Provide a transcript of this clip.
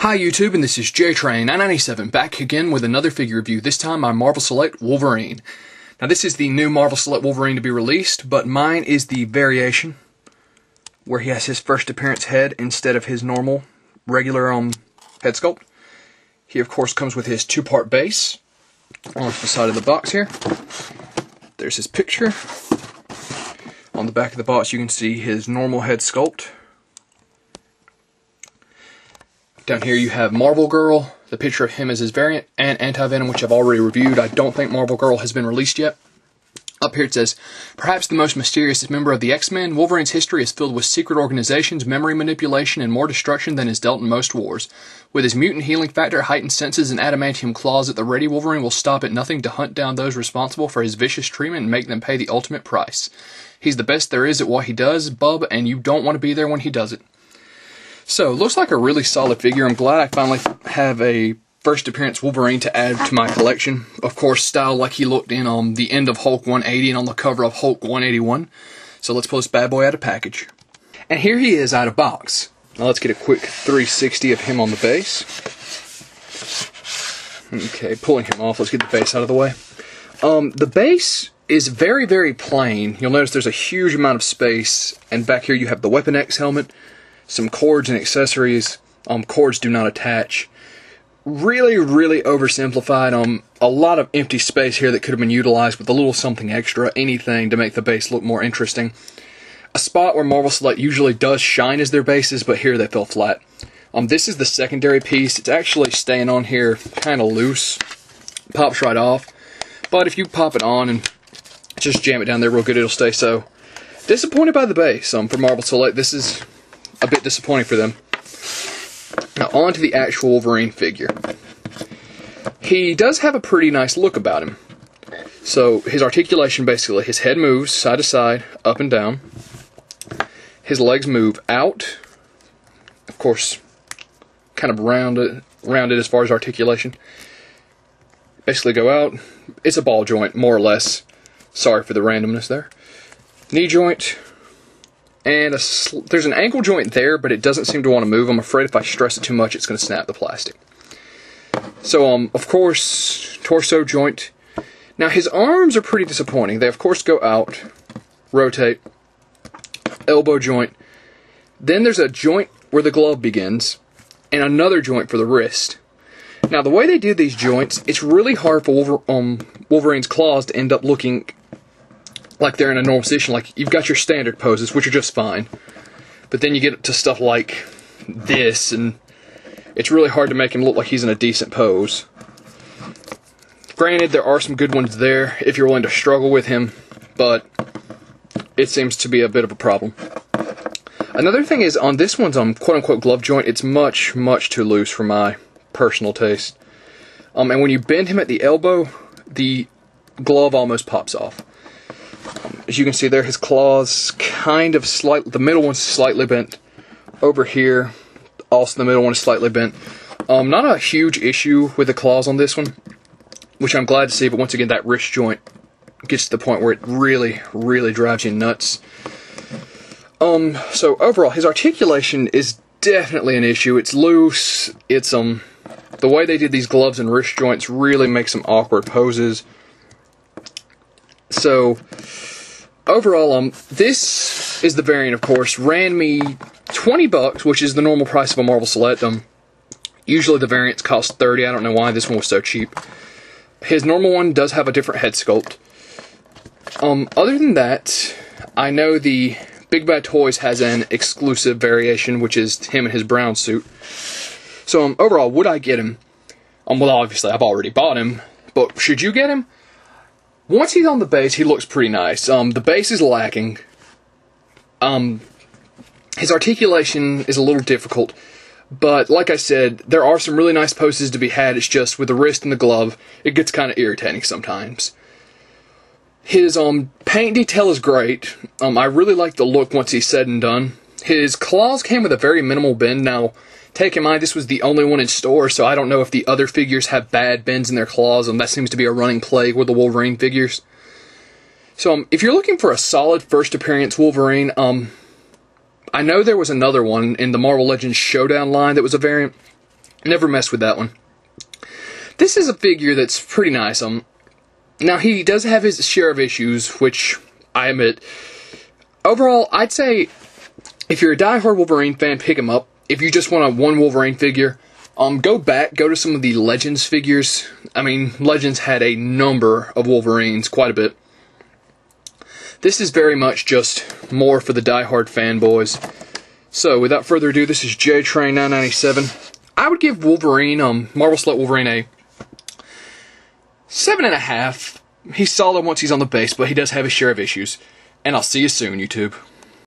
Hi YouTube, and this is JTrain997 back again with another figure review, this time my Marvel Select Wolverine. Now this is the new Marvel Select Wolverine to be released, but mine is the variation where he has his first appearance head instead of his normal, regular head sculpt. He of course comes with his two-part base on the side of the box here. There's his picture. On the back of the box you can see his normal head sculpt. Down here you have Marvel Girl, the picture of him as his variant, and Anti-Venom, which I've already reviewed. I don't think Marvel Girl has been released yet. Up here it says, perhaps the most mysterious member of the X-Men, Wolverine's history is filled with secret organizations, memory manipulation, and more destruction than is dealt in most wars. With his mutant healing factor, heightened senses, and adamantium claws at the ready, Wolverine will stop at nothing to hunt down those responsible for his vicious treatment and make them pay the ultimate price. He's the best there is at what he does, bub, and you don't want to be there when he does it. So, looks like a really solid figure. I'm glad I finally have a first appearance Wolverine to add to my collection. Of course, styled like he looked in the end of Hulk 180 and on the cover of Hulk 181. So let's pull this bad boy out of package. And here he is out of box. Now let's get a quick 360 of him on the base. Okay, pulling him off, let's get the base out of the way. The base is very, very plain. You'll notice there's a huge amount of space, and back here you have the Weapon X helmet, some cords and accessories. Cords do not attach. Really, really oversimplified. A lot of empty space here that could have been utilized with a little something extra, anything to make the base look more interesting. A spot where Marvel Select usually does shine is their bases, but here they fell flat. This is the secondary piece. It's actually staying on here kind of loose. Pops right off. But if you pop it on and just jam it down there real good, it'll stay so. Disappointed by the base. For Marvel Select, this is a bit disappointing for them. Now on to the actual Wolverine figure. He does have a pretty nice look about him. So his articulation, basically, his head moves side to side, up and down. His legs move out. Of course, kind of rounded as far as articulation. Basically go out. It's a ball joint, more or less. Sorry for the randomness there. Knee joint. And there's an ankle joint there, but it doesn't seem to want to move. I'm afraid if I stress it too much, it's going to snap the plastic. So, of course, torso joint. Now, his arms are pretty disappointing. They, of course, go out, rotate, elbow joint. Then there's a joint where the glove begins, and another joint for the wrist. Now, the way they do these joints, it's really hard for Wolverine's claws to end up looking like they're in a normal position. Like, you've got your standard poses, which are just fine. But then you get to stuff like this, and it's really hard to make him look like he's in a decent pose. Granted, there are some good ones there if you're willing to struggle with him, but it seems to be a bit of a problem. Another thing is, on this one's quote-unquote glove joint, it's much, much too loose for my personal taste. And when you bend him at the elbow, the glove almost pops off. As you can see there, his claws kind of the middle one's slightly bent. Over here, also the middle one is slightly bent. Not a huge issue with the claws on this one, which I'm glad to see, but once again, that wrist joint gets to the point where it really, really drives you nuts. So overall, his articulation is definitely an issue. It's loose. It's, the way they did these gloves and wrist joints really makes some awkward poses. So, overall, this is the variant, of course. Ran me $20, which is the normal price of a Marvel Select. Usually the variants cost $30. I don't know why this one was so cheap. His normal one does have a different head sculpt. Other than that, I know the Big Bad Toys has an exclusive variation, which is him in his brown suit. So, overall, would I get him? Well, obviously, I've already bought him, but should you get him? Once he's on the base, he looks pretty nice. The base is lacking. His articulation is a little difficult, but like I said, there are some really nice poses to be had. It's just with the wrist and the glove, it gets kind of irritating sometimes. His paint detail is great. I really like the look once he's said and done. His claws came with a very minimal bend. Now, take in mind, this was the only one in store, so I don't know if the other figures have bad bends in their claws, and that seems to be a running plague with the Wolverine figures. So, if you're looking for a solid first appearance Wolverine, I know there was another one in the Marvel Legends Showdown line that was a variant. Never messed with that one. This is a figure that's pretty nice. Now, he does have his share of issues, which I admit. Overall, I'd say if you're a die-hard Wolverine fan, pick him up. If you just want a one Wolverine figure, go to some of the Legends figures. I mean, Legends had a number of Wolverines, quite a bit. This is very much just more for the die-hard fanboys. So, without further ado, this is JTrain997. I would give Wolverine, Marvel Select Wolverine, a 7.5. He's solid once he's on the base, but he does have his share of issues. And I'll see you soon, YouTube.